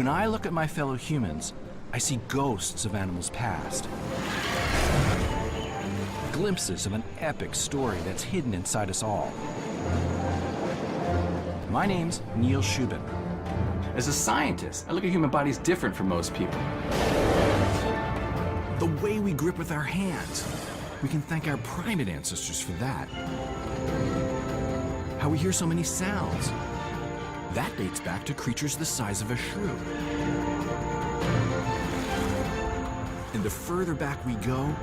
When I look at my fellow humans, I see ghosts of animals past. Glimpses of an epic story that's hidden inside us all. My name's Neil Shubin. As a scientist, I look at human bodies different from most people. The way we grip with our hands, we can thank our primate ancestors for that. How we hear so many sounds, that dates back to creatures the size of a shrew. And the further back we go,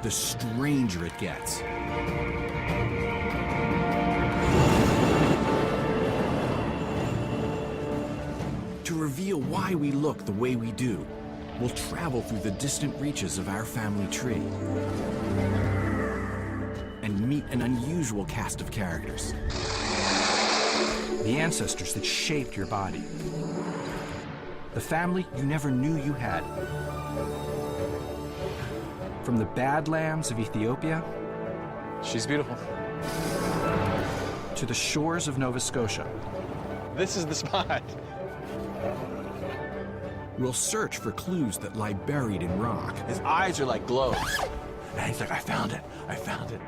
the stranger it gets. To reveal why we look the way we do, we'll travel through the distant reaches of our family tree and meet an unusual cast of characters. The ancestors that shaped your body. The family you never knew you had. From the Badlands of Ethiopia. She's beautiful. To the shores of Nova Scotia. This is the spot. We'll search for clues that lie buried in rock. His eyes are like globes. And he's like, I found it.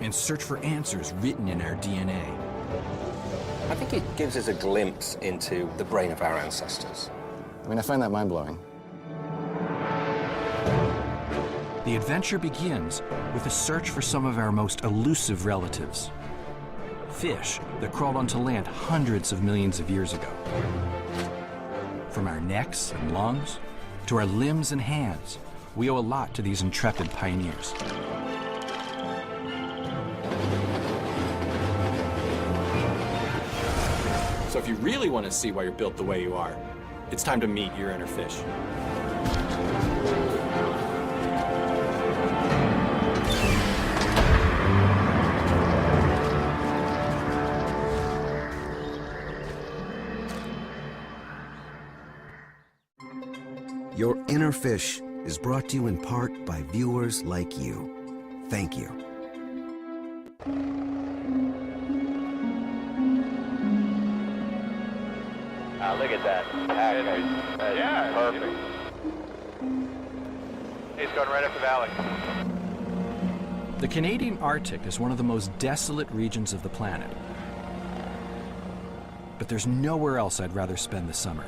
And search for answers written in our DNA. I think it gives us a glimpse into the brain of our ancestors. I mean, I find that mind-blowing. The adventure begins with a search for some of our most elusive relatives. Fish that crawled onto land hundreds of millions of years ago. From our necks and lungs to our limbs and hands, we owe a lot to these intrepid pioneers. So if you really want to see why you're built the way you are, it's time to meet your inner fish. Your Inner Fish is brought to you in part by viewers like you. Thank you. Look at that. That's perfect. He's going right up the valley. The Canadian Arctic is one of the most desolate regions of the planet. But there's nowhere else I'd rather spend the summer.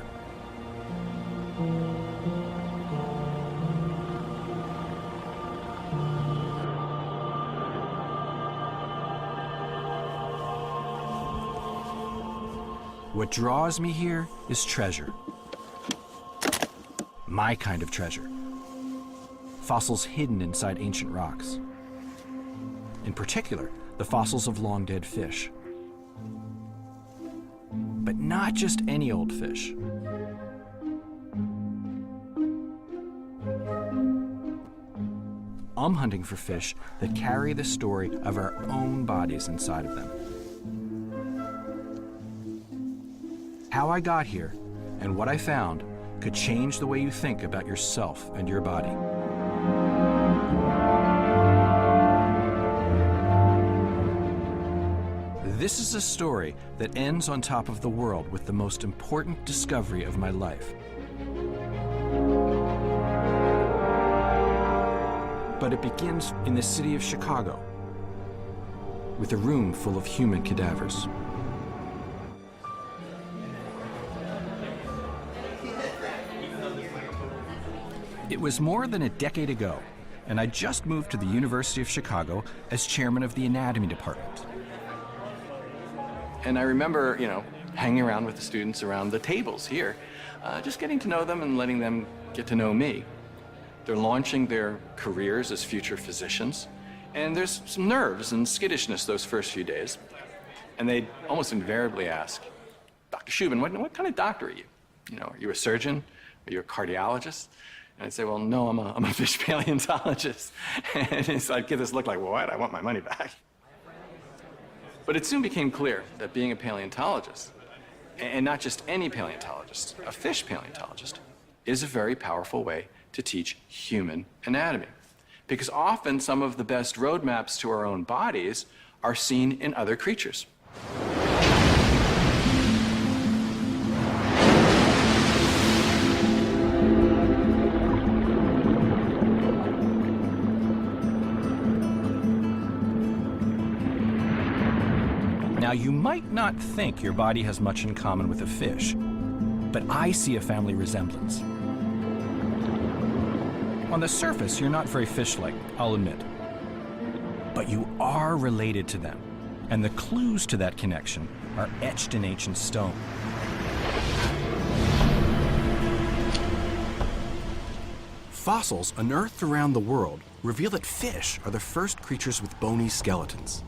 What draws me here is treasure. My kind of treasure. Fossils hidden inside ancient rocks. In particular, the fossils of long-dead fish. But not just any old fish. I'm hunting for fish that carry the story of our own bodies inside of them. How I got here and what I found could change the way you think about yourself and your body. This is a story that ends on top of the world with the most important discovery of my life. But it begins in the city of Chicago with a room full of human cadavers. It was more than a decade ago, and I just moved to the University of Chicago as chairman of the anatomy department. And I remember, hanging around with the students around the tables here, just getting to know them and letting them get to know me. They're launching their careers as future physicians, and there's some nerves and skittishness those first few days. And they almost invariably ask, Dr. Shubin, what kind of doctor are you? Are you a surgeon? Are you a cardiologist? And I'd say, well, no, I'm a fish paleontologist. And so I'd get this look like, well, what? I want my money back. But it soon became clear that being a paleontologist, and not just any paleontologist, a fish paleontologist, is a very powerful way to teach human anatomy. Because often some of the best roadmaps to our own bodies are seen in other creatures. might not think your body has much in common with a fish, but I see a family resemblance. On the surface, you're not very fish-like, I'll admit. But you are related to them, and the clues to that connection are etched in ancient stone. Fossils unearthed around the world reveal that fish are the first creatures with bony skeletons.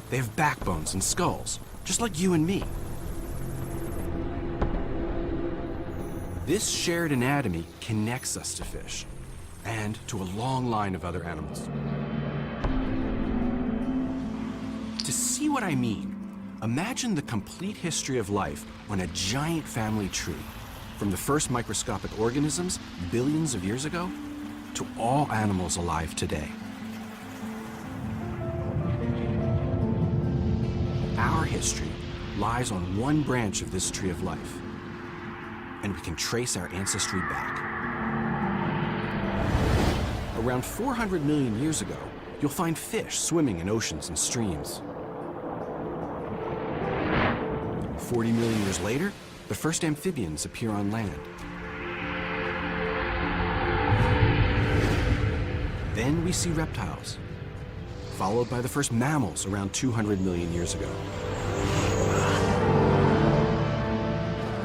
They have backbones and skulls, just like you and me. This shared anatomy connects us to fish and to a long line of other animals. To see what I mean, imagine the complete history of life on a giant family tree, from the first microscopic organisms billions of years ago to all animals alive today. Our history lies on one branch of this tree of life, and we can trace our ancestry back. Around 400 million years ago, you'll find fish swimming in oceans and streams. 40 million years later, the first amphibians appear on land. Then we see reptiles, followed by the first mammals around 200 million years ago.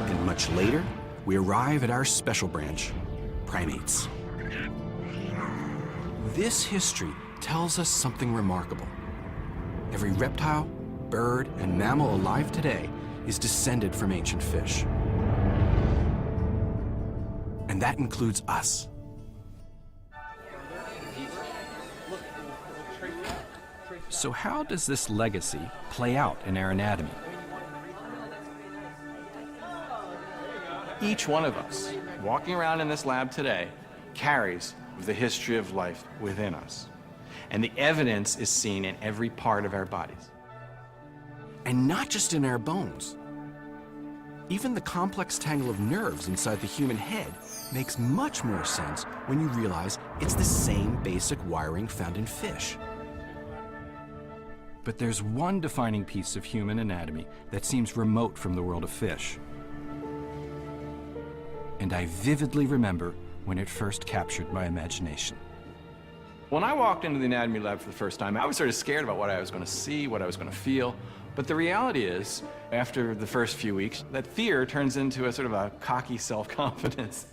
And much later, we arrive at our special branch, primates. This history tells us something remarkable. Every reptile, bird, and mammal alive today is descended from ancient fish. And that includes us. So how does this legacy play out in our anatomy? Each one of us walking around in this lab today carries the history of life within us. And the evidence is seen in every part of our bodies. And not just in our bones. Even the complex tangle of nerves inside the human head makes much more sense when you realize it's the same basic wiring found in fish. But there's one defining piece of human anatomy that seems remote from the world of fish. And I vividly remember when it first captured my imagination. When I walked into the anatomy lab for the first time, I was sort of scared about what I was going to see, what I was going to feel. But the reality is, after the first few weeks, that fear turns into a sort of a cocky self-confidence.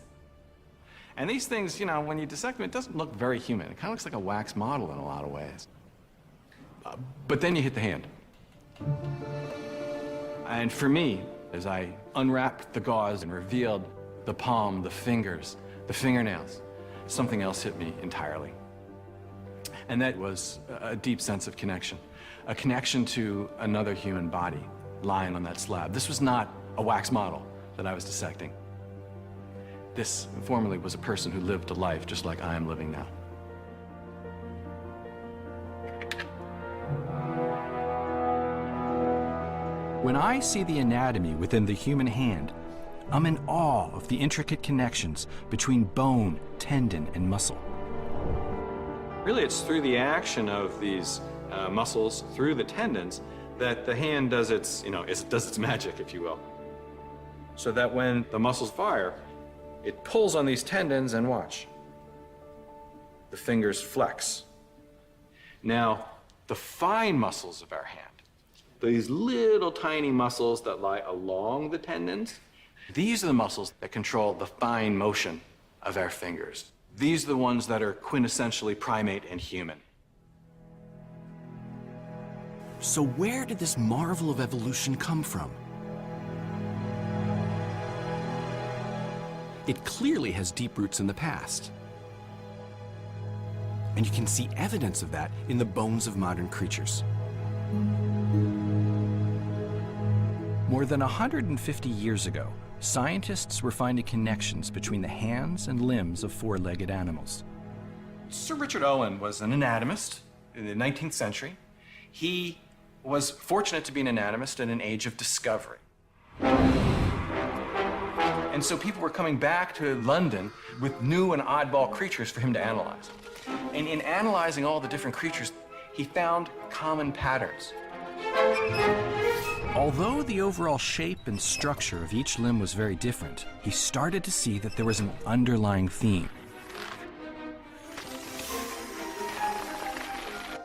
And these things, you know, when you dissect them, it doesn't look very human. It kind of looks like a wax model in a lot of ways. But then you hit the hand. And for me, as I unwrapped the gauze and revealed the palm, the fingers, the fingernails, something else hit me entirely. And that was a deep sense of connection, a connection to another human body lying on that slab. This was not a wax model that I was dissecting. This formerly was a person who lived a life just like I am living now. When I see the anatomy within the human hand, I'm in awe of the intricate connections between bone, tendon, and muscle. Really, it's through the action of these muscles, through the tendons, that the hand does its, does its magic, if you will. So that when the muscles fire, it pulls on these tendons and watch. The fingers flex. Now, the fine muscles of our hand, these little tiny muscles that lie along the tendons, these are the muscles that control the fine motion of our fingers. These are the ones that are quintessentially primate and human. So where did this marvel of evolution come from? It clearly has deep roots in the past. And you can see evidence of that in the bones of modern creatures. More than 150 years ago, scientists were finding connections between the hands and limbs of four-legged animals. Sir Richard Owen was an anatomist in the 19th century. He was fortunate to be an anatomist in an age of discovery. And so people were coming back to London with new and oddball creatures for him to analyze. And in analyzing all the different creatures, he found common patterns. Although the overall shape and structure of each limb was very different, he started to see that there was an underlying theme.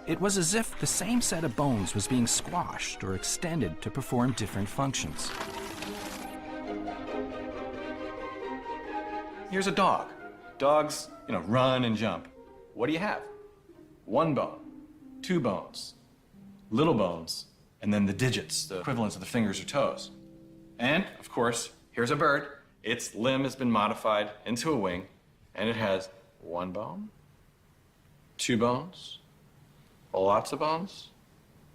It was as if the same set of bones was being squashed or extended to perform different functions. Here's a dog. Dogs, run and jump. What do you have? One bone, two bones, little bones, and then the digits, the equivalents of the fingers or toes. And, of course, here's a bird. Its limb has been modified into a wing, and it has one bone, two bones, lots of bones,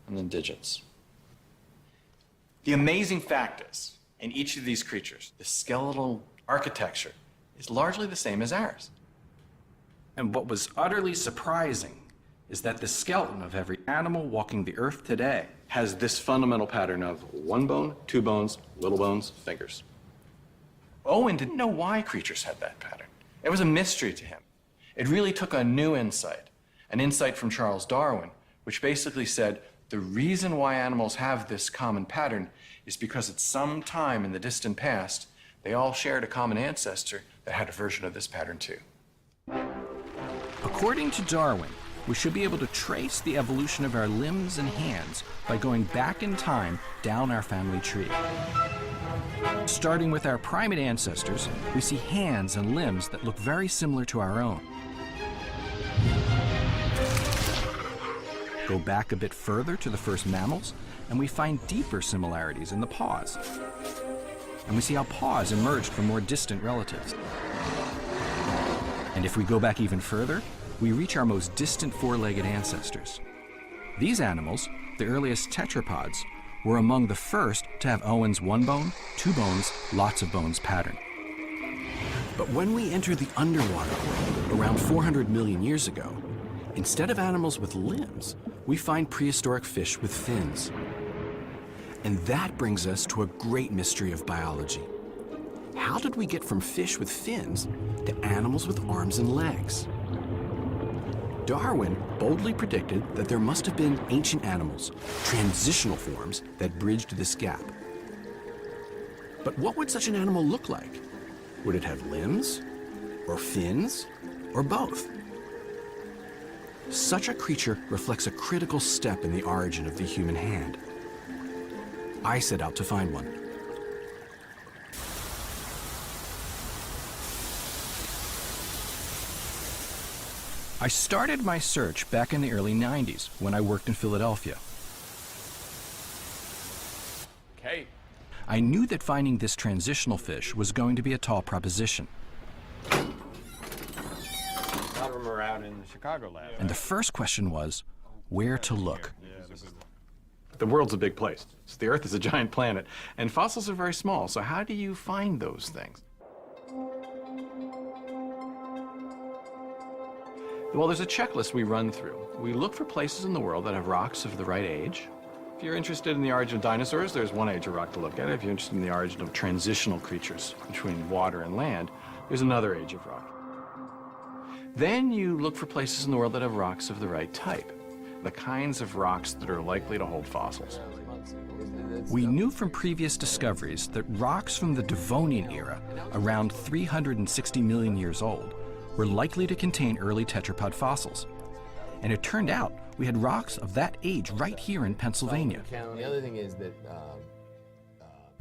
and then digits. The amazing fact is, in each of these creatures, the skeletal architecture is largely the same as ours. And what was utterly surprising is that the skeleton of every animal walking the earth today Has this fundamental pattern of one bone, two bones, little bones, fingers. Owen didn't know why creatures had that pattern. It was a mystery to him. It really took a new insight, an insight from Charles Darwin, which basically said the reason why animals have this common pattern is because at some time in the distant past, they all shared a common ancestor that had a version of this pattern too. According to Darwin, we should be able to trace the evolution of our limbs and hands by going back in time down our family tree. Starting with our primate ancestors, we see hands and limbs that look very similar to our own. Go back a bit further to the first mammals, and we find deeper similarities in the paws. And we see how paws emerged from more distant relatives. And if we go back even further, we reach our most distant four-legged ancestors. These animals, the earliest tetrapods, were among the first to have Owen's one bone, two bones, lots of bones pattern. But when we enter the underwater world, around 400 million years ago, instead of animals with limbs, we find prehistoric fish with fins. And that brings us to a great mystery of biology. How did we get from fish with fins to animals with arms and legs? Darwin boldly predicted that there must have been ancient animals, transitional forms, that bridged this gap. But what would such an animal look like? Would it have limbs, or fins, or both? Such a creature reflects a critical step in the origin of the human hand. I set out to find one. I started my search back in the early 90s when I worked in Philadelphia. Okay. I knew that finding this transitional fish was going to be a tall proposition. A lot of them are out in the Chicago lab. And the first question was, where to look? The world's a big place. The Earth is a giant planet, and fossils are very small, so how do you find those things? Well, there's a checklist we run through. We look for places in the world that have rocks of the right age. If you're interested in the origin of dinosaurs, there's one age of rock to look at. If you're interested in the origin of transitional creatures between water and land, there's another age of rock. Then you look for places in the world that have rocks of the right type, the kinds of rocks that are likely to hold fossils. We knew from previous discoveries that rocks from the Devonian era, around 360 million years old, were likely to contain early tetrapod fossils. And it turned out we had rocks of that age right here in Pennsylvania. The other thing is that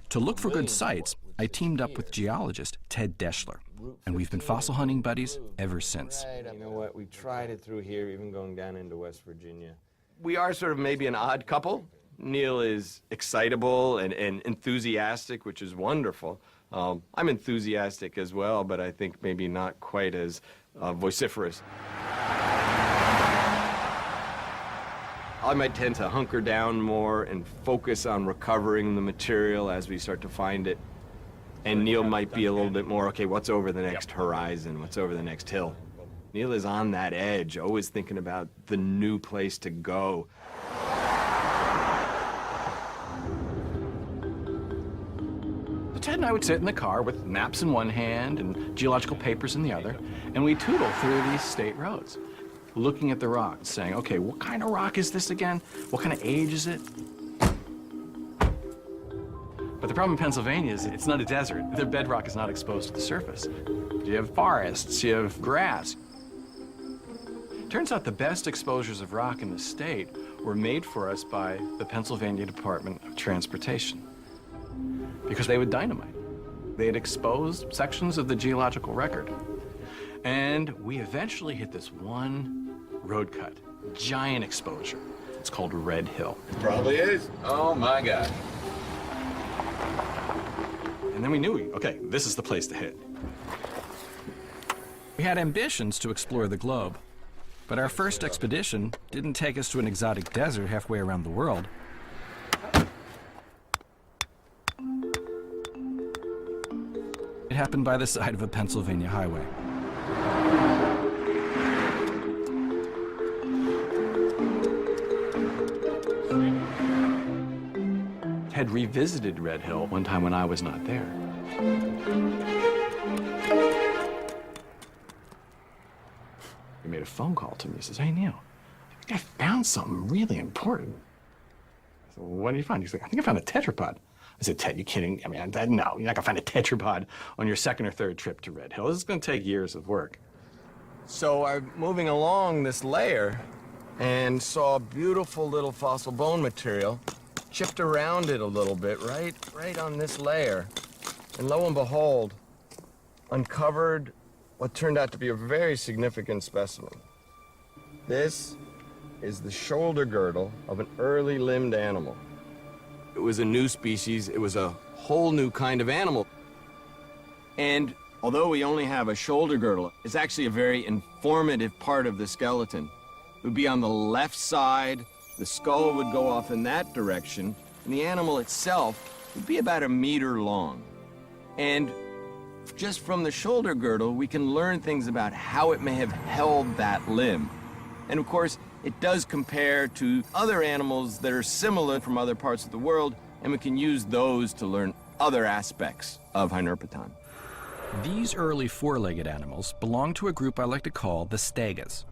To look for good sites, I teamed up with geologist Ted Deschler, and we've been fossil hunting buddies ever since. you know what, we tried it through here, even going down into West Virginia. We are sort of maybe an odd couple. Neil is excitable and enthusiastic, which is wonderful. I'm enthusiastic as well, but I think maybe not quite as vociferous. I might tend to hunker down more and focus on recovering the material as we start to find it. And Neil might be a little bit more, okay, what's over the next horizon? What's over the next hill? Neil is on that edge, always thinking about the new place to go. Ted and I would sit in the car with maps in one hand and geological papers in the other, and we tootle through these state roads. looking at the rock, saying, okay, what kind of rock is this again? What kind of age is it? But the problem in Pennsylvania is it's not a desert. The bedrock is not exposed to the surface. You have forests, you have grass. Turns out the best exposures of rock in the state were made for us by the Pennsylvania Department of Transportation because they would dynamite. They had exposed sections of the geological record. And we eventually hit this one road cut, giant exposure. It's called Red Hill. Probably is. Oh my God. And then we knew, okay, this is the place to hit. We had ambitions to explore the globe, but our first expedition didn't take us to an exotic desert halfway around the world. It happened by the side of a Pennsylvania highway. Had revisited Red Hill one time when I was not there. He made a phone call to me. He says, hey, Neil, I think I found something really important. I said, well, what did you find? He's like, I think I found a tetrapod. I said, Ted, you kidding? I mean, no, you're not gonna find a tetrapod on your second or third trip to Red Hill. This is gonna take years of work. So I'm moving along this layer and saw a beautiful little fossil bone material, chipped around it a little bit, right on this layer. And lo and behold, uncovered what turned out to be a very significant specimen. This is the shoulder girdle of an early limbed animal. It was a new species. It was a whole new kind of animal. And although we only have a shoulder girdle, it's actually a very informative part of the skeleton. It would be on the left side, the skull would go off in that direction, and the animal itself would be about 1 meter long. And just from the shoulder girdle, we can learn things about how it may have held that limb. And of course, it does compare to other animals that are similar from other parts of the world, and we can use those to learn other aspects of Hynerpeton. These early four-legged animals belong to a group I like to call the stegas.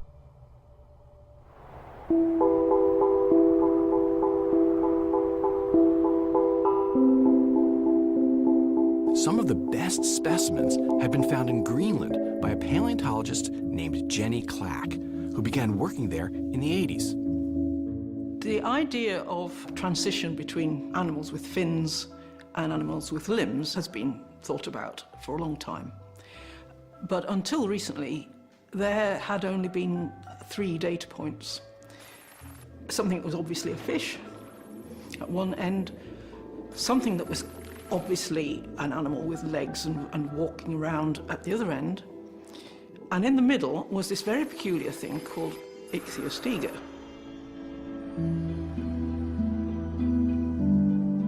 Some of the best specimens had been found in Greenland by a paleontologist named Jenny Clack, who began working there in the 80s. The idea of transition between animals with fins and animals with limbs has been thought about for a long time. But until recently, there had only been 3 data points. Something that was obviously a fish at one end, something that was obviously an animal with legs and walking around at the other end, and in the middle was this very peculiar thing called Ichthyostega.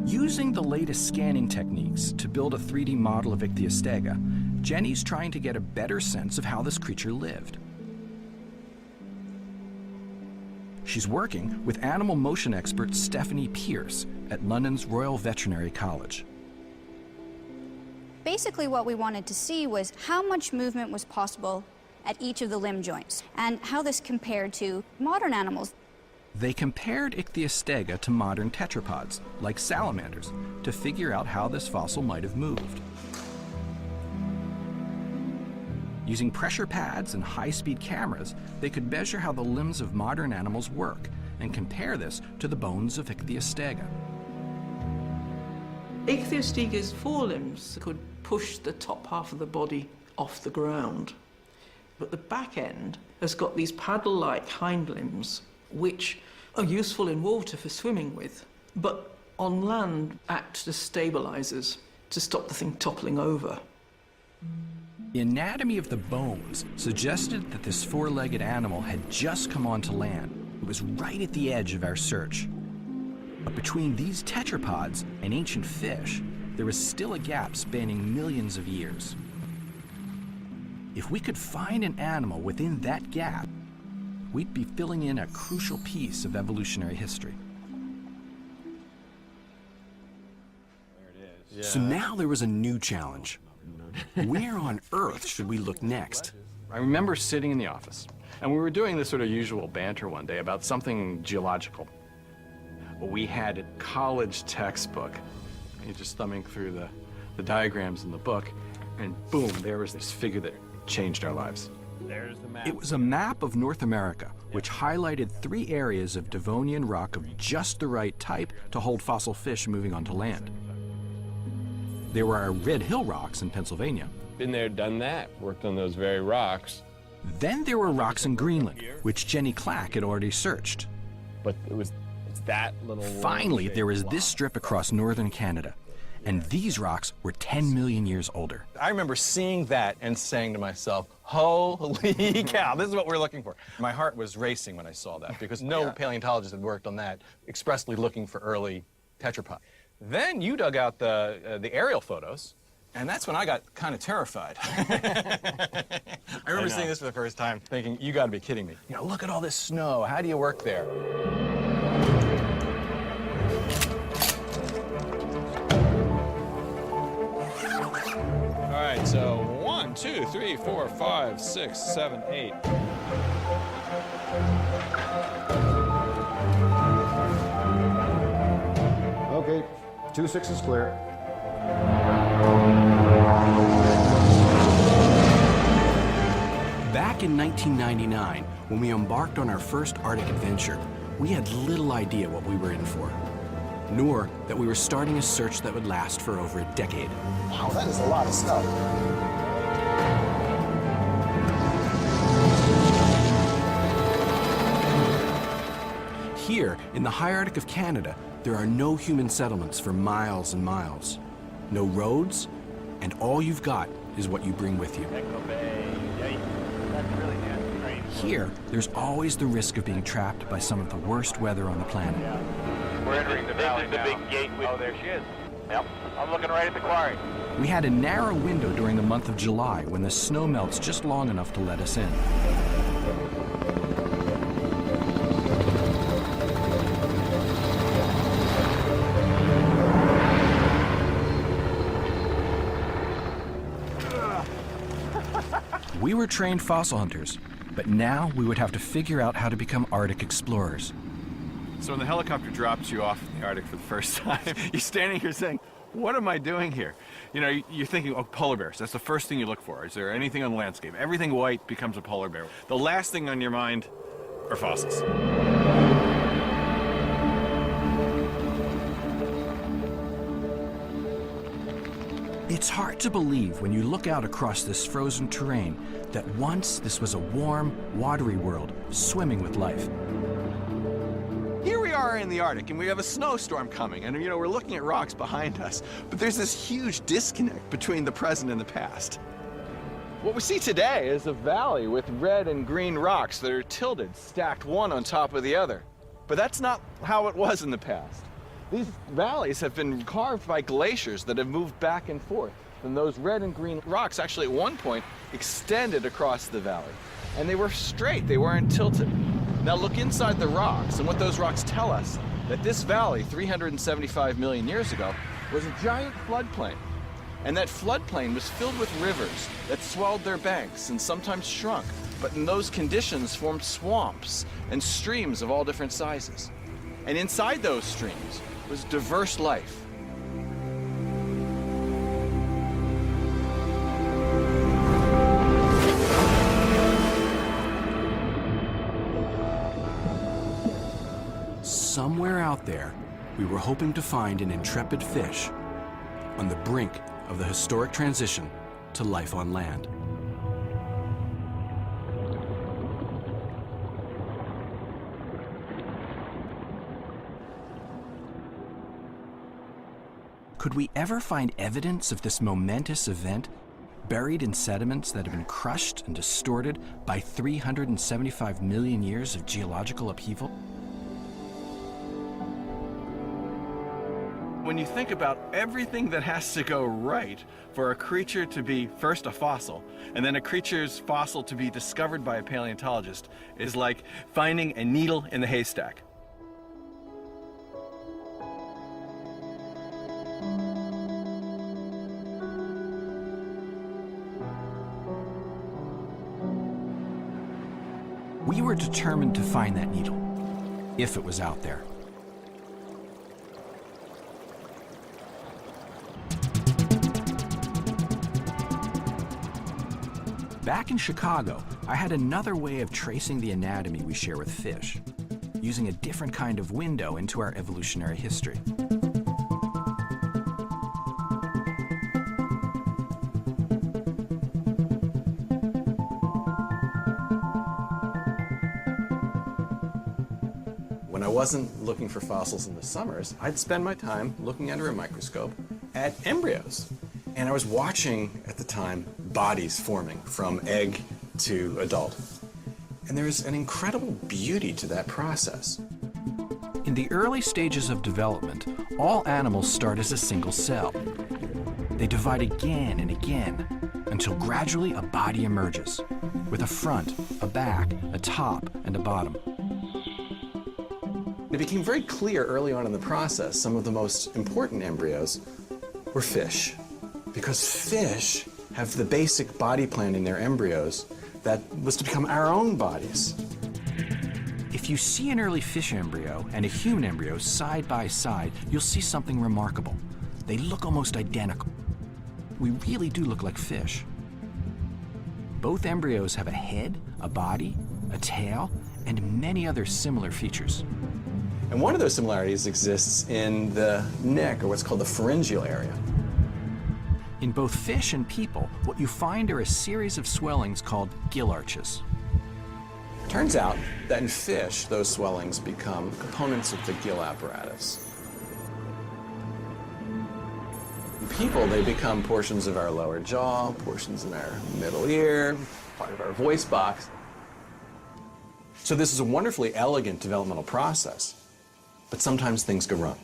Using the latest scanning techniques to build a 3D model of Ichthyostega, Jenny's trying to get a better sense of how this creature lived. She's working with animal motion expert Stephanie Pierce at London's Royal Veterinary College. Basically what we wanted to see was how much movement was possible at each of the limb joints and how this compared to modern animals. They compared Ichthyostega to modern tetrapods, like salamanders, to figure out how this fossil might have moved. Using pressure pads and high-speed cameras, they could measure how the limbs of modern animals work and compare this to the bones of Ichthyostega. Ichthyostega's forelimbs could push the top half of the body off the ground, but the back end has got these paddle-like hind limbs which are useful in water for swimming with, but on land act as stabilizers to stop the thing toppling over. The anatomy of the bones suggested that this four-legged animal had just come onto land. It was right at the edge of our search. But between these tetrapods and ancient fish, there was still a gap spanning millions of years. If we could find an animal within that gap, we'd be filling in a crucial piece of evolutionary history. So now there was a new challenge. Where on earth should we look next? I remember sitting in the office, And we were doing this sort of usual banter one day about something geological. We had a college textbook. You're just thumbing through the diagrams in the book, and boom, there was this figure that changed our lives. There's the map. It was a map of North America, which highlighted 3 areas of Devonian rock of just the right type to hold fossil fish moving onto land. There were our Red Hill rocks in Pennsylvania. Been there, done that, worked on those very rocks. Then there were rocks in Greenland, which Jenny Clack had already searched. But it's that little... Finally, there was this strip across northern Canada, and these rocks were 10 million years older. I remember seeing that and saying to myself, holy cow, this is what we're looking for. My heart was racing when I saw that because no paleontologist had worked on that, expressly looking for early tetrapod. Then you dug out the aerial photos, and that's when I got kind of terrified. I remember seeing this for the first time thinking, you gotta be kidding me. You know, look at all this snow. How do you work there? All right, so 1, 2, 3, 4, 5, 6, 7, 8. Okay, 2 6s clear. Back in 1999, when we embarked on our first Arctic adventure, we had little idea what we were in for, nor that we were starting a search that would last for over a decade. Wow, that is a lot of stuff. Here, in the high Arctic of Canada, there are no human settlements for miles and miles. No roads, and all you've got is what you bring with you. Here, there's always the risk of being trapped by some of the worst weather on the planet. We're entering the valley now. This is the big gate. Oh, there she is. Yep. I'm looking right at the quarry. We had a narrow window during the month of July when the snow melts just long enough to let us in. We were trained fossil hunters, but now we would have to figure out how to become Arctic explorers. So when the helicopter drops you off in the Arctic for the first time, you're standing here saying, what am I doing here? You know, you're thinking, oh, polar bears. That's the first thing you look for. Is there anything on the landscape? Everything white becomes a polar bear. The last thing on your mind are fossils. It's hard to believe when you look out across this frozen terrain that once this was a warm, watery world swimming with life. Here we are in the Arctic, and we have a snowstorm coming, and you know, we're looking at rocks behind us, but there's this huge disconnect between the present and the past. What we see today is a valley with red and green rocks that are tilted, stacked one on top of the other. But that's not how it was in the past. These valleys have been carved by glaciers that have moved back and forth. And those red and green rocks actually at one point extended across the valley. And they were straight, they weren't tilted. Now look inside the rocks, and what those rocks tell us, that this valley 375 million years ago was a giant floodplain. And that floodplain was filled with rivers that swelled their banks and sometimes shrunk, but in those conditions formed swamps and streams of all different sizes. And inside those streams was diverse life. Somewhere out there, we were hoping to find an intrepid fish on the brink of the historic transition to life on land. Could we ever find evidence of this momentous event buried in sediments that have been crushed and distorted by 375 million years of geological upheaval? When you think about everything that has to go right for a creature to be first a fossil, and then a creature's fossil to be discovered by a paleontologist, is like finding a needle in the haystack. We were determined to find that needle, if it was out there. Back in Chicago, I had another way of tracing the anatomy we share with fish, using a different kind of window into our evolutionary history. When I wasn't looking for fossils in the summers, I'd spend my time looking under a microscope at embryos. And I was watching, at the time, bodies forming from egg to adult. And there's an incredible beauty to that process. In the early stages of development, all animals start as a single cell. They divide again and again until gradually a body emerges, with a front, a back, a top, and a bottom. It became very clear early on in the process some of the most important embryos were fish. Because fish have the basic body plan in their embryos that was to become our own bodies. If you see an early fish embryo and a human embryo side by side, you'll see something remarkable. They look almost identical. We really do look like fish. Both embryos have a head, a body, a tail, and many other similar features. And one of those similarities exists in the neck, or what's called the pharyngeal area. In both fish and people, what you find are a series of swellings called gill arches. Turns out that in fish, those swellings become components of the gill apparatus. In people, they become portions of our lower jaw, portions of our middle ear, part of our voice box. So this is a wonderfully elegant developmental process, but sometimes things go wrong.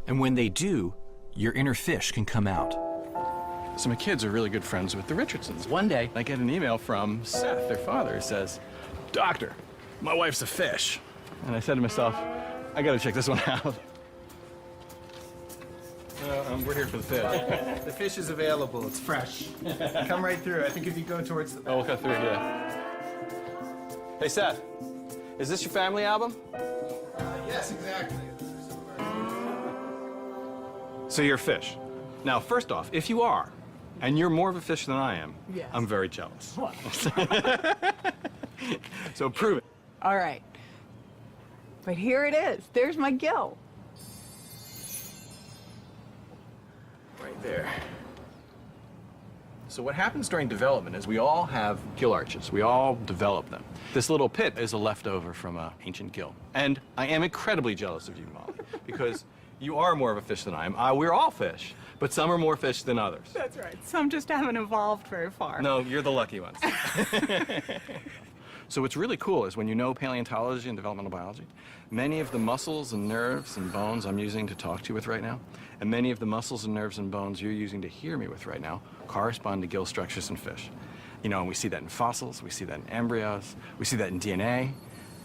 And when they do, your inner fish can come out. So my kids are really good friends with the Richardsons. One day, I get an email from Seth, their father, who says, "Doctor, my wife's a fish." And I said to myself, I gotta check this one out. We're here for the fish. The fish is available. It's fresh. Come right through. I think if you go towards the back. Oh, we'll cut through, yeah. Hey, Seth, is this your family album? Yes, exactly. So you're a fish. Now, first off, if you are, and you're more of a fish than I am, Yes. I'm very jealous. So prove it. All right. But here it is. There's my gill. Right there. So what happens during development is we all have gill arches. We all develop them. This little pit is a leftover from an ancient gill. And I am incredibly jealous of you, Molly, because you are more of a fish than I am. We're all fish, but some are more fish than others. That's right. Some just haven't evolved very far. No, you're the lucky ones. So what's really cool is when you know paleontology and developmental biology, many of the muscles and nerves and bones I'm using to talk to you with right now, and many of the muscles and nerves and bones you're using to hear me with right now, correspond to gill structures in fish. You know, and we see that in fossils, we see that in embryos, we see that in DNA,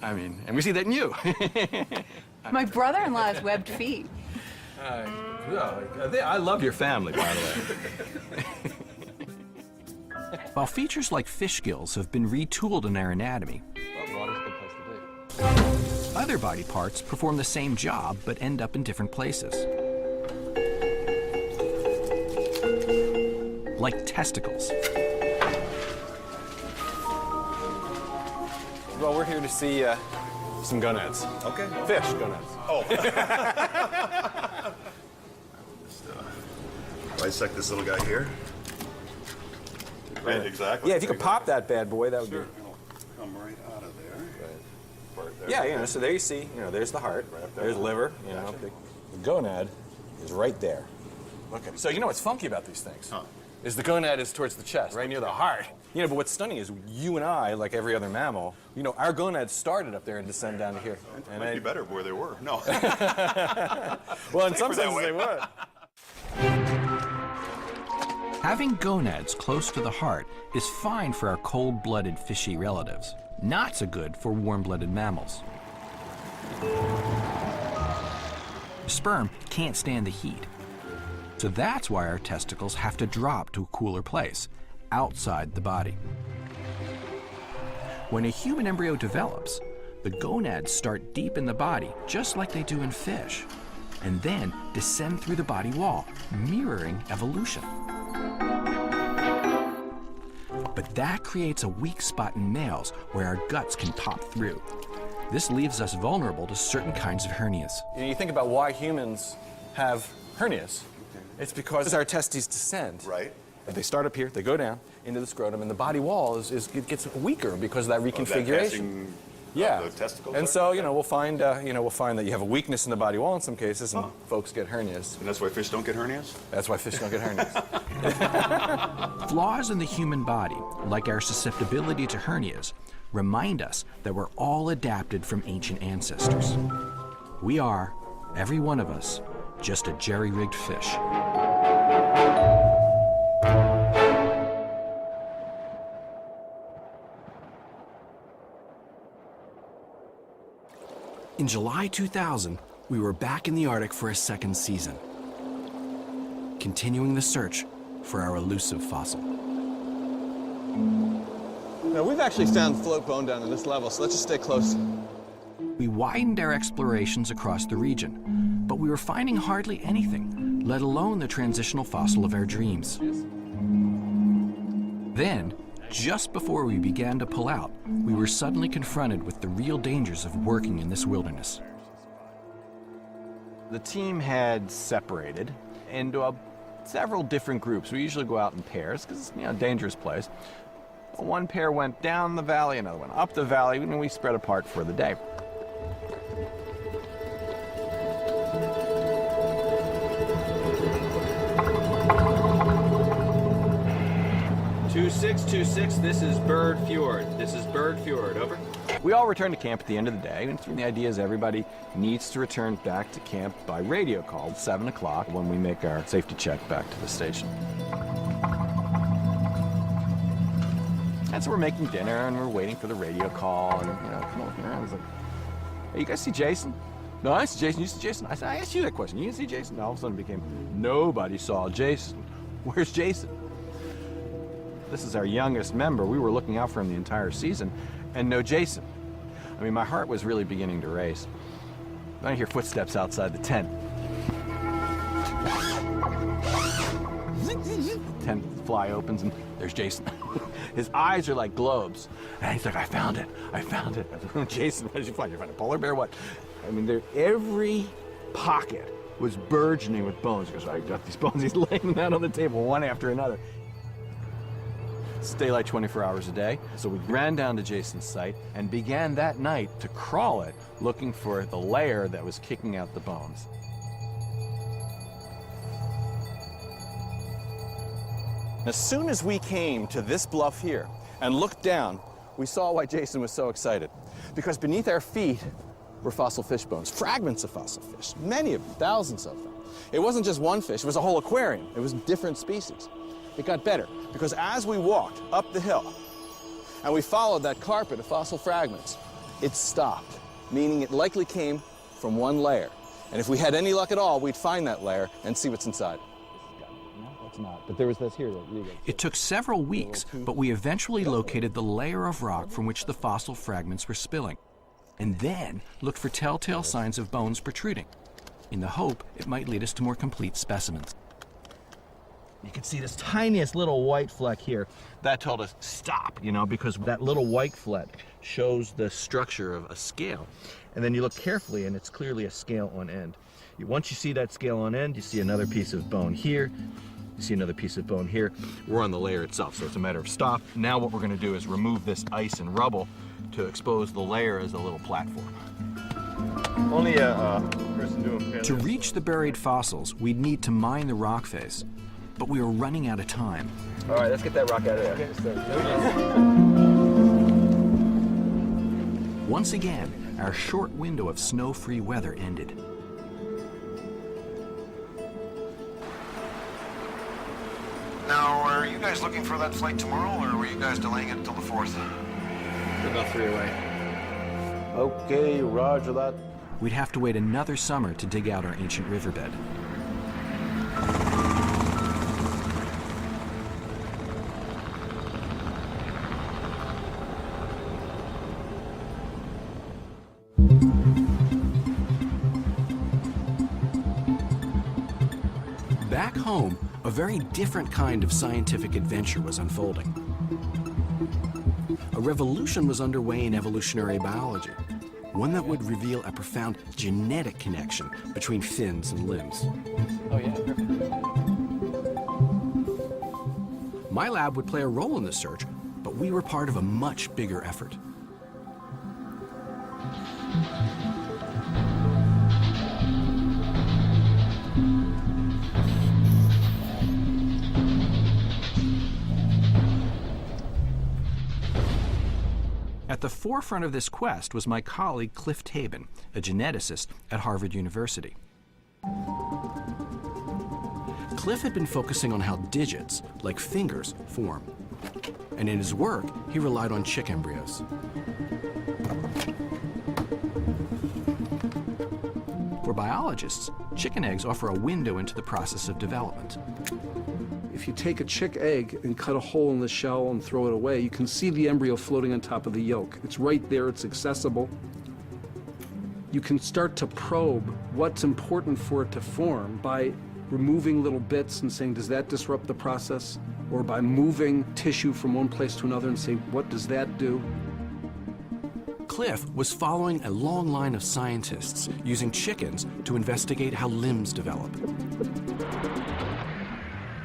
and we see that in you. My brother-in-law has webbed feet. I love your family, by the way. While features like fish gills have been retooled in our anatomy, Well, water's a good place to be. other body parts perform the same job but end up in different places. Like testicles. Well, we're here to see some gonads. Okay. Fish gonads. Oh. Dissect this little guy here. Right, exactly. Yeah, if you could pop that bad boy, that would Sure. be. It'll come right out of there. Right there. Yeah, you know, so there you see, there's the heart, there's liver, The gonad is right there. Okay. So you know what's funky about these things? Is the gonad is towards the chest, right near the heart. But what's stunning is you and I, like every other mammal, our gonads started up there and descend down to here. It might be better where they were. No. Well, in some Safer that senses way. they would. Having gonads close to the heart is fine for our cold-blooded fishy relatives, not so good for warm-blooded mammals. Sperm can't stand the heat, so that's why our testicles have to drop to a cooler place, outside the body. When a human embryo develops, the gonads start deep in the body, just like they do in fish, and then descend through the body wall, mirroring evolution. But that creates a weak spot in males where our guts can pop through. This leaves us vulnerable to certain kinds of hernias. You think about why humans have hernias. It's because our testes descend. Right. They start up here, they go down into the scrotum, and the body wall it gets weaker because of that reconfiguration. Yeah. The testicles. And so, we'll find that you have a weakness in the body wall in some cases, and folks get hernias. And that's why fish don't get hernias? That's why fish don't get hernias. Flaws in the human body, like our susceptibility to hernias, remind us that we're all adapted from ancient ancestors. We are, every one of us, just a jerry-rigged fish. In July 2000, we were back in the Arctic for a second season, continuing the search for our elusive fossil. Now, we've actually found float bone down to this level, so let's just stay close. We widened our explorations across the region, but we were finding hardly anything, let alone the transitional fossil of our dreams. Then, just before we began to pull out, we were suddenly confronted with the real dangers of working in this wilderness. The team had separated into several different groups. We usually go out in pairs because it's a dangerous place. One pair went down the valley, another one up the valley, and we spread apart for the day. 2626, this is Bird Fjord. This is Bird Fjord, over. We all return to camp at the end of the day, and the idea is everybody needs to return back to camp by radio call at 7 o'clock when we make our safety check back to the station. And so we're making dinner, and we're waiting for the radio call, and, come on, around. It's like, hey, you guys see Jason? No, I see Jason. You see Jason? I said, I asked you that question. You didn't see Jason? And all of a sudden it became, nobody saw Jason. Where's Jason? This is our youngest member. We were looking out for him the entire season, and no Jason. I mean, my heart was really beginning to race. Then I hear footsteps outside the tent. The tent fly opens, and there's Jason. His eyes are like globes. And he's like, I found it. I found it. I said, Jason, what did you find? You find a polar bear? What? I mean, every pocket was burgeoning with bones. He goes, I got these bones. He's laying them out on the table one after another. It's daylight 24 hours a day. So we ran down to Jason's site and began that night to crawl it, looking for the layer that was kicking out the bones. As soon as we came to this bluff here and looked down, we saw why Jason was so excited. Because beneath our feet were fossil fish bones, fragments of fossil fish, many of them, thousands of them. It wasn't just one fish, it was a whole aquarium. It was different species. It got better, because as we walked up the hill and we followed that carpet of fossil fragments, it stopped, meaning it likely came from one layer. And if we had any luck at all, we'd find that layer and see what's inside. Not, but there was this here. It took several weeks, but we eventually located the layer of rock from which the fossil fragments were spilling, and then looked for telltale signs of bones protruding, in the hope it might lead us to more complete specimens. You can see this tiniest little white fleck here. That told us stop, because that little white fleck shows the structure of a scale. And then you look carefully, and it's clearly a scale on end. Once you see that scale on end, you see another piece of bone here. You see another piece of bone here. We're on the layer itself, so it's a matter of stop. Now what we're going to do is remove this ice and rubble to expose the layer as a little platform. Only a person doing To reach the buried fossils, we'd need to mine the rock face, but we were running out of time. All right, let's get that rock out of there. Once again, our short window of snow-free weather ended. Now, are you guys looking for that flight tomorrow, or were you guys delaying it until the 4th? We're about 3 away. Okay, roger that. We'd have to wait another summer to dig out our ancient riverbed. Back home, a very different kind of scientific adventure was unfolding. A revolution was underway in evolutionary biology, one that would reveal a profound genetic connection between fins and limbs. Oh, yeah. My lab would play a role in the search, but we were part of a much bigger effort. At the forefront of this quest was my colleague Cliff Tabin, a geneticist at Harvard University. Cliff had been focusing on how digits, like fingers, form. And in his work, he relied on chick embryos. For biologists, chicken eggs offer a window into the process of development. If you take a chick egg and cut a hole in the shell and throw it away, you can see the embryo floating on top of the yolk. It's right there, it's accessible. You can start to probe what's important for it to form by removing little bits and saying, does that disrupt the process? Or by moving tissue from one place to another and say, what does that do? Cliff was following a long line of scientists using chickens to investigate how limbs develop.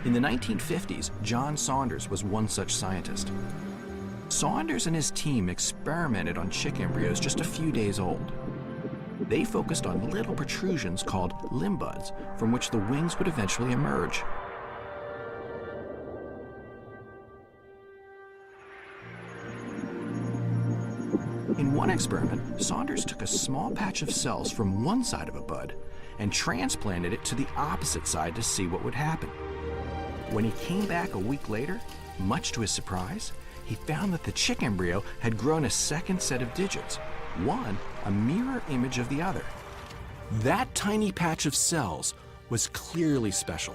In the 1950s, John Saunders was one such scientist. Saunders and his team experimented on chick embryos just a few days old. They focused on little protrusions called limb buds, from which the wings would eventually emerge. In one experiment, Saunders took a small patch of cells from one side of a bud and transplanted it to the opposite side to see what would happen. When he came back a week later, much to his surprise, he found that the chick embryo had grown a second set of digits, one a mirror image of the other. That tiny patch of cells was clearly special.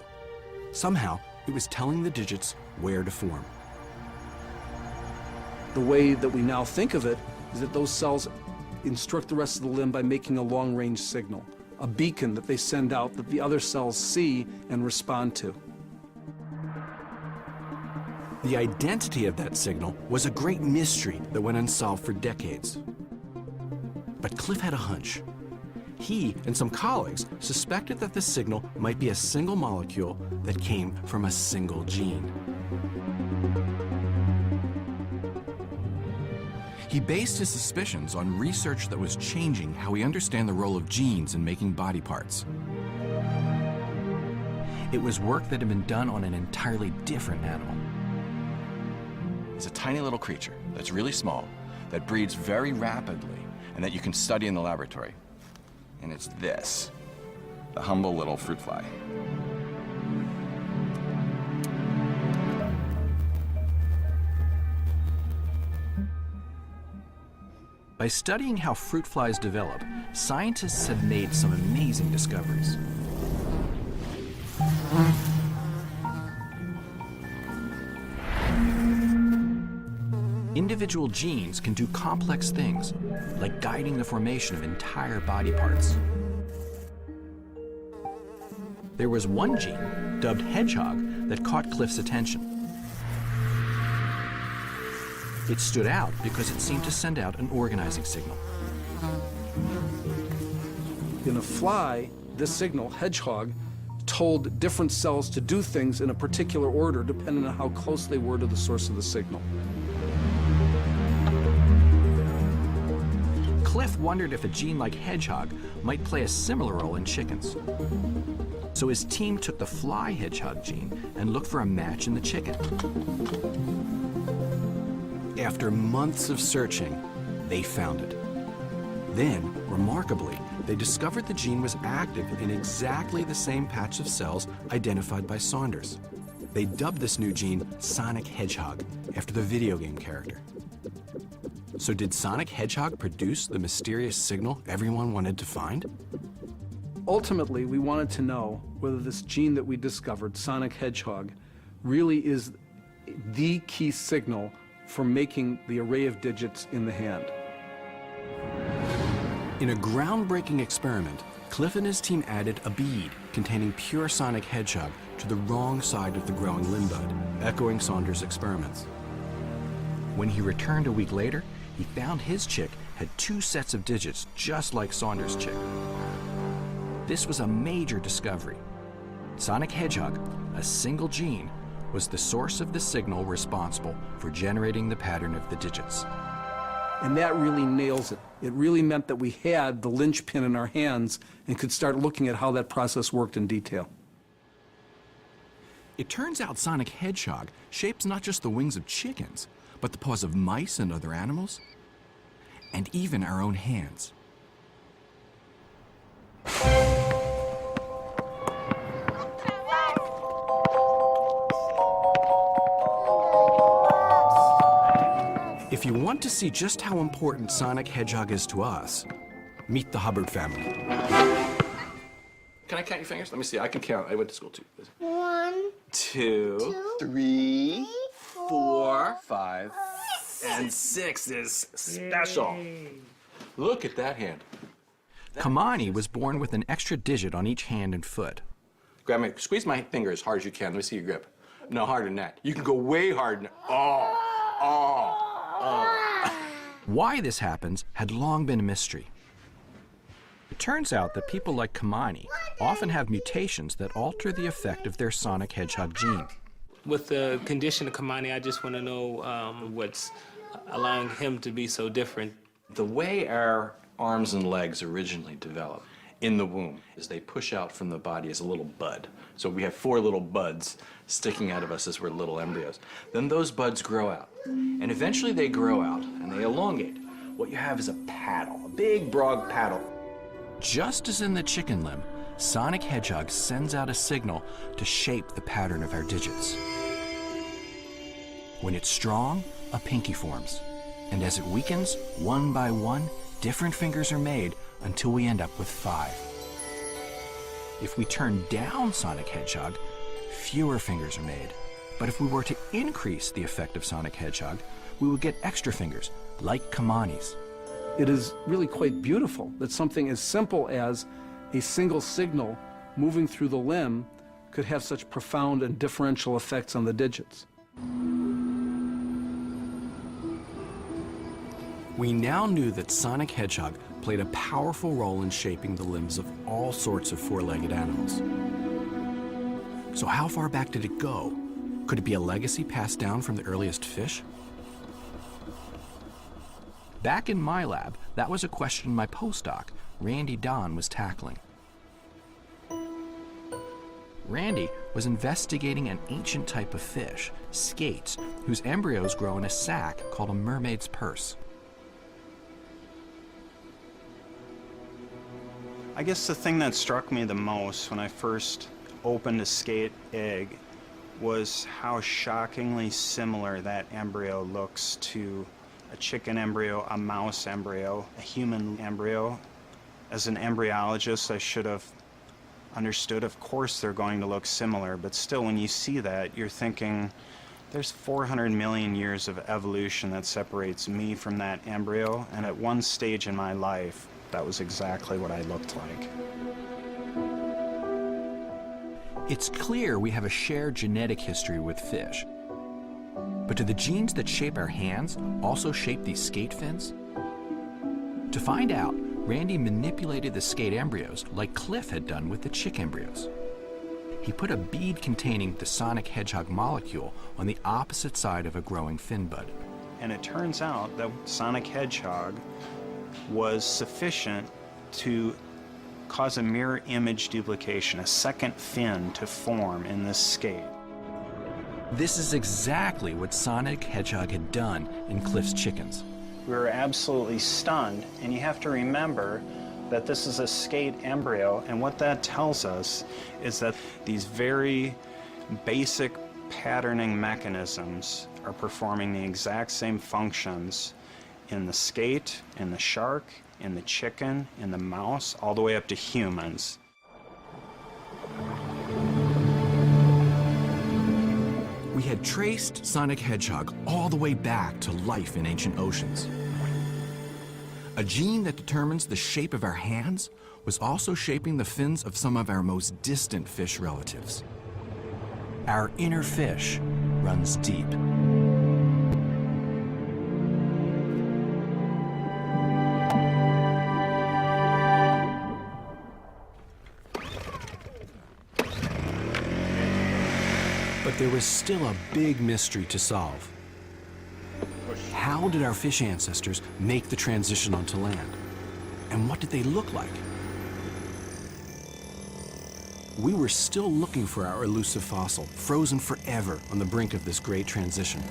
Somehow, it was telling the digits where to form. The way that we now think of it is that those cells instruct the rest of the limb by making a long-range signal, a beacon that they send out that the other cells see and respond to. The identity of that signal was a great mystery that went unsolved for decades. But Cliff had a hunch. He and some colleagues suspected that the signal might be a single molecule that came from a single gene. He based his suspicions on research that was changing how we understand the role of genes in making body parts. It was work that had been done on an entirely different animal. It's a tiny little creature that's really small, that breeds very rapidly, and that you can study in the laboratory. And it's this, the humble little fruit fly. By studying how fruit flies develop, scientists have made some amazing discoveries. Individual genes can do complex things, like guiding the formation of entire body parts. There was one gene, dubbed hedgehog, that caught Cliff's attention. It stood out because it seemed to send out an organizing signal. In a fly, this signal, hedgehog, told different cells to do things in a particular order depending on how close they were to the source of the signal. Cliff wondered if a gene like hedgehog might play a similar role in chickens. So his team took the fly hedgehog gene and looked for a match in the chicken. After months of searching, they found it. Then, remarkably, they discovered the gene was active in exactly the same patch of cells identified by Saunders. They dubbed this new gene Sonic Hedgehog, after the video game character. So did Sonic Hedgehog produce the mysterious signal everyone wanted to find? Ultimately, we wanted to know whether this gene that we discovered, Sonic Hedgehog, really is the key signal for making the array of digits in the hand. In a groundbreaking experiment, Cliff and his team added a bead containing pure sonic hedgehog to the wrong side of the growing limb bud, echoing Saunders' experiments. When he returned a week later, he found his chick had 2 sets of digits just like Saunders' chick. This was a major discovery. Sonic hedgehog, a single gene, was the source of the signal responsible for generating the pattern of the digits. And that really nails it. It really meant that we had the linchpin in our hands and could start looking at how that process worked in detail. It turns out sonic hedgehog shapes not just the wings of chickens, but the paws of mice and other animals, and even our own hands. If you want to see just how important sonic hedgehog is to us, meet the Hubbard family. Can I count your fingers? Let me see. I can count. I went to school too. 1, 2, 3, 4, 5, and 6 is special. Look at that hand. Kamani was born with an extra digit on each hand and foot. Grandma, squeeze my finger as hard as you can. Let me see your grip. No, harder than that. You can go way harder. Oh, oh. Why this happens had long been a mystery. It turns out that people like Kamani often have mutations that alter the effect of their sonic hedgehog gene. With the condition of Kamani, I just want to know what's allowing him to be so different. The way our arms and legs originally develop in the womb is they push out from the body as a little bud. So we have 4 little buds sticking out of us as we're little embryos. Then those buds grow out, and eventually they grow out and they elongate. What you have is a paddle, a big broad paddle. Just as in the chicken limb, sonic hedgehog sends out a signal to shape the pattern of our digits. When it's strong, a pinky forms, and as it weakens, one by one, different fingers are made until we end up with 5. If we turn down sonic hedgehog, fewer fingers are made. But if we were to increase the effect of sonic hedgehog, we would get extra fingers, like Kamani's. It is really quite beautiful that something as simple as a single signal moving through the limb could have such profound and differential effects on the digits. We now knew that sonic hedgehog played a powerful role in shaping the limbs of all sorts of 4-legged animals. So how far back did it go? Could it be a legacy passed down from the earliest fish? Back in my lab, that was a question my postdoc, Randy Don, was tackling. Randy was investigating an ancient type of fish, skates, whose embryos grow in a sac called a mermaid's purse. I guess the thing that struck me the most when I first opened a skate egg was how shockingly similar that embryo looks to a chicken embryo, a mouse embryo, a human embryo. As an embryologist, I should have understood, of course they're going to look similar, but still when you see that, you're thinking, there's 400 million years of evolution that separates me from that embryo, and at one stage in my life, that was exactly what I looked like. It's clear we have a shared genetic history with fish. But do the genes that shape our hands also shape these skate fins? To find out, Randy manipulated the skate embryos like Cliff had done with the chick embryos. He put a bead containing the sonic hedgehog molecule on the opposite side of a growing fin bud. And it turns out that sonic hedgehog was sufficient to cause a mirror image duplication, a second fin to form in this skate. This is exactly what sonic hedgehog had done in Cliff's chickens. We were absolutely stunned, and you have to remember that this is a skate embryo, and what that tells us is that these very basic patterning mechanisms are performing the exact same functions in the skate, in the shark, in the chicken, in the mouse, all the way up to humans. We had traced sonic hedgehog all the way back to life in ancient oceans. A gene that determines the shape of our hands was also shaping the fins of some of our most distant fish relatives. Our inner fish runs deep. But there was still a big mystery to solve. How did our fish ancestors make the transition onto land? And what did they look like? We were still looking for our elusive fossil, frozen forever on the brink of this great transition.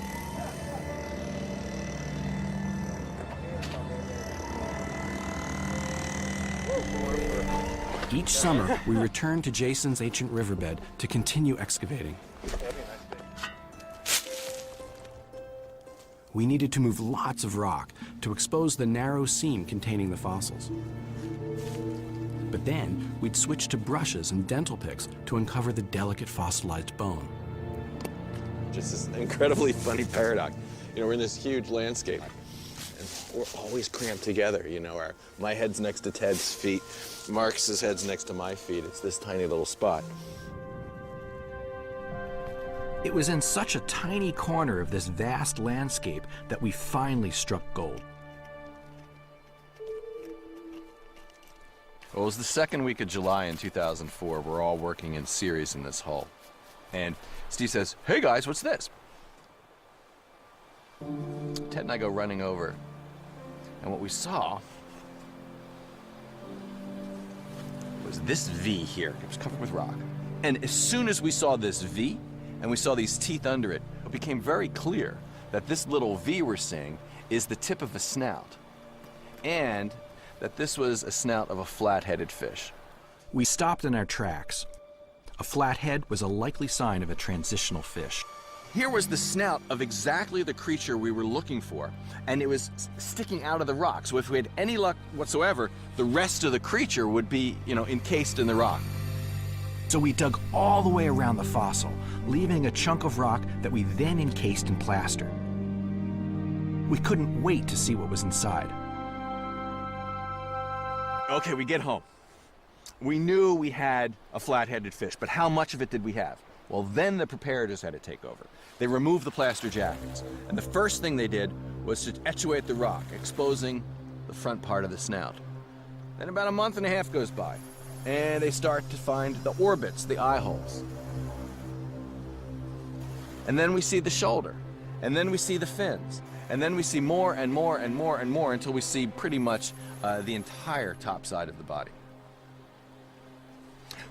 Each summer, we returned to Jason's ancient riverbed to continue excavating. We needed to move lots of rock to expose the narrow seam containing the fossils. But then, we'd switch to brushes and dental picks to uncover the delicate fossilized bone. Just this incredibly funny paradox. You know, we're in this huge landscape, and we're always cramped together. You know, my head's next to Ted's feet, Marcus's head's next to my feet. It's this tiny little spot. It was in such a tiny corner of this vast landscape that we finally struck gold. Well, it was the second week of July in 2004. We're all working in series in this hull. And Steve says, "Hey guys, what's this?" Ted and I go running over. And what we saw was this V here. It was covered with rock. And as soon as we saw this V, and we saw these teeth under it, it became very clear that this little V we're seeing is the tip of a snout. And that this was a snout of a flat-headed fish. We stopped in our tracks. A flat head was a likely sign of a transitional fish. Here was the snout of exactly the creature we were looking for, and it was sticking out of the rock. So if we had any luck whatsoever, the rest of the creature would be, encased in the rock. So we dug all the way around the fossil, leaving a chunk of rock that we then encased in plaster. We couldn't wait to see what was inside. Okay, we get home. We knew we had a flat-headed fish, but how much of it did we have? Well, then the preparators had to take over. They removed the plaster jackets, and the first thing they did was to etchate the rock, exposing the front part of the snout. Then about a month and a half goes by, and they start to find the orbits, the eye holes. And then we see the shoulder, and then we see the fins, and then we see more and more and more and more until we see pretty much the entire top side of the body.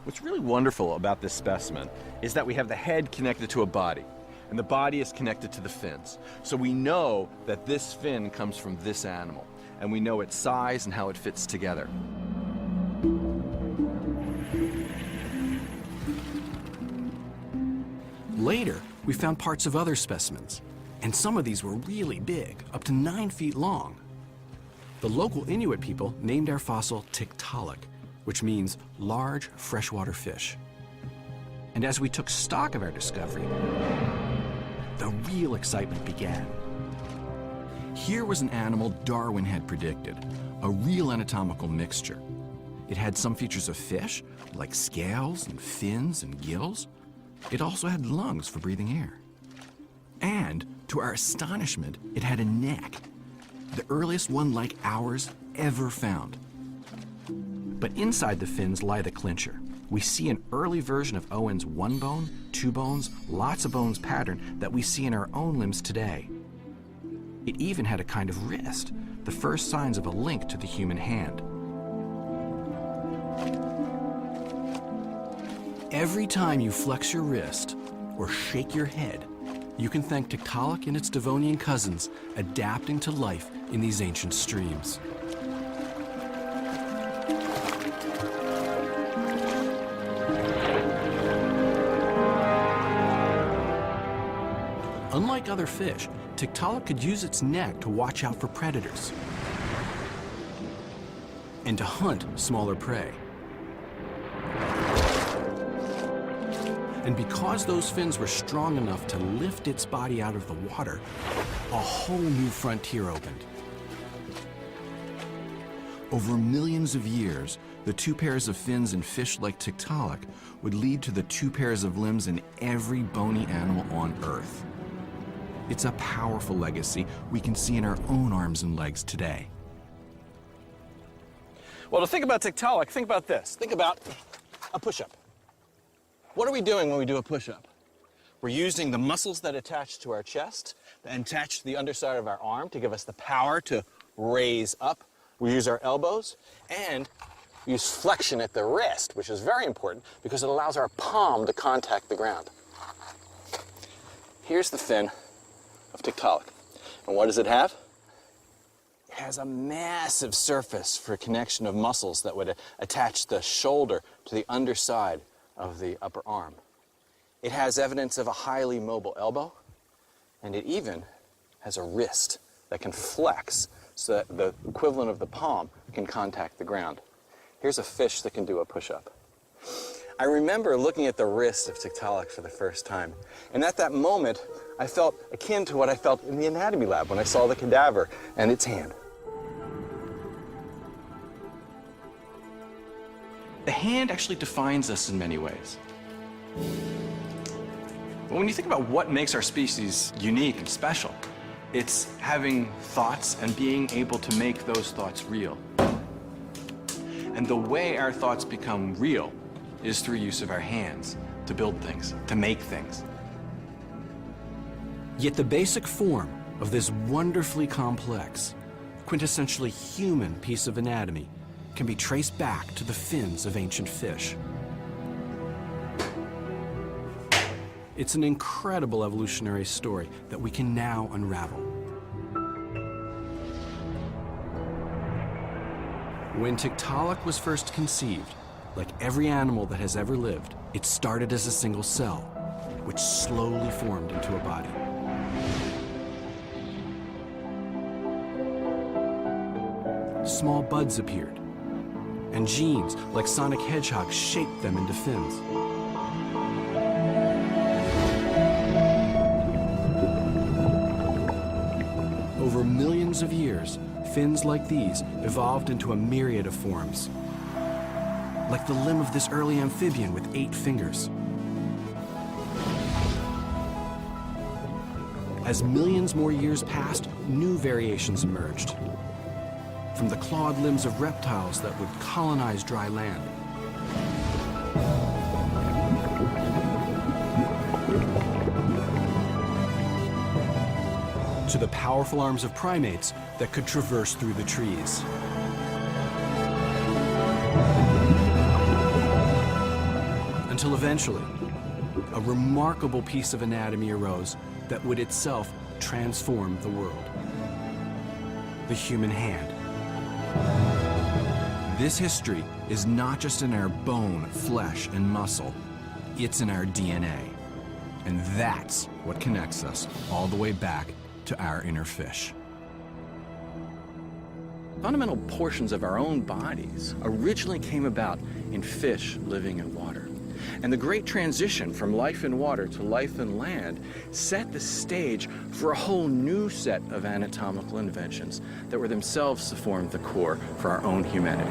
What's really wonderful about this specimen is that we have the head connected to a body, and the body is connected to the fins. So we know that this fin comes from this animal, and we know its size and how it fits together. Later, we found parts of other specimens, and some of these were really big, up to 9 feet long. The local Inuit people named our fossil Tiktaalik, which means large freshwater fish. And as we took stock of our discovery, the real excitement began. Here was an animal Darwin had predicted, a real anatomical mixture. It had some features of fish, like scales and fins and gills. It also had lungs for breathing air. And, to our astonishment, it had a neck, the earliest one like ours ever found. But inside the fins lie the clincher. We see an early version of Owen's 1 bone, 2 bones, lots of bones pattern that we see in our own limbs today. It even had a kind of wrist, the first signs of a link to the human hand. Every time you flex your wrist or shake your head, you can thank Tiktaalik and its Devonian cousins adapting to life in these ancient streams. Unlike other fish, Tiktaalik could use its neck to watch out for predators and to hunt smaller prey. And because those fins were strong enough to lift its body out of the water, a whole new frontier opened. Over millions of years, the two pairs of fins in fish like Tiktaalik would lead to the two pairs of limbs in every bony animal on Earth. It's a powerful legacy we can see in our own arms and legs today. Well, to think about Tiktaalik, think about this. Think about a push-up. What are we doing when we do a push-up? We're using the muscles that attach to our chest and attach to the underside of our arm to give us the power to raise up. We use our elbows and use flexion at the wrist, which is very important because it allows our palm to contact the ground. Here's the fin of Tiktaalik. And what does it have? It has a massive surface for connection of muscles that would attach the shoulder to the underside of the upper arm. It has evidence of a highly mobile elbow, and it even has a wrist that can flex so that the equivalent of the palm can contact the ground. Here's a fish that can do a push-up. I remember looking at the wrist of Tiktaalik for the first time, and at that moment, I felt akin to what I felt in the anatomy lab when I saw the cadaver and its hand. The hand actually defines us in many ways. But when you think about what makes our species unique and special, it's having thoughts and being able to make those thoughts real. And the way our thoughts become real is through use of our hands to build things, to make things. Yet the basic form of this wonderfully complex, quintessentially human piece of anatomy can be traced back to the fins of ancient fish. It's an incredible evolutionary story that we can now unravel. When Tiktaalik was first conceived, like every animal that has ever lived, it started as a single cell, which slowly formed into a body. Small buds appeared, and genes like Sonic Hedgehog shaped them into fins. Over millions of years, fins like these evolved into a myriad of forms, like the limb of this early amphibian with 8 fingers. As millions more years passed, new variations emerged, from the clawed limbs of reptiles that would colonize dry land, to the powerful arms of primates that could traverse through the trees. Until eventually, a remarkable piece of anatomy arose that would itself transform the world: the human hand. This history is not just in our bone, flesh, and muscle, it's in our DNA. And that's what connects us all the way back to our inner fish. Fundamental portions of our own bodies originally came about in fish living in water. And the great transition from life in water to life in land set the stage for a whole new set of anatomical inventions that were themselves to form the core for our own humanity.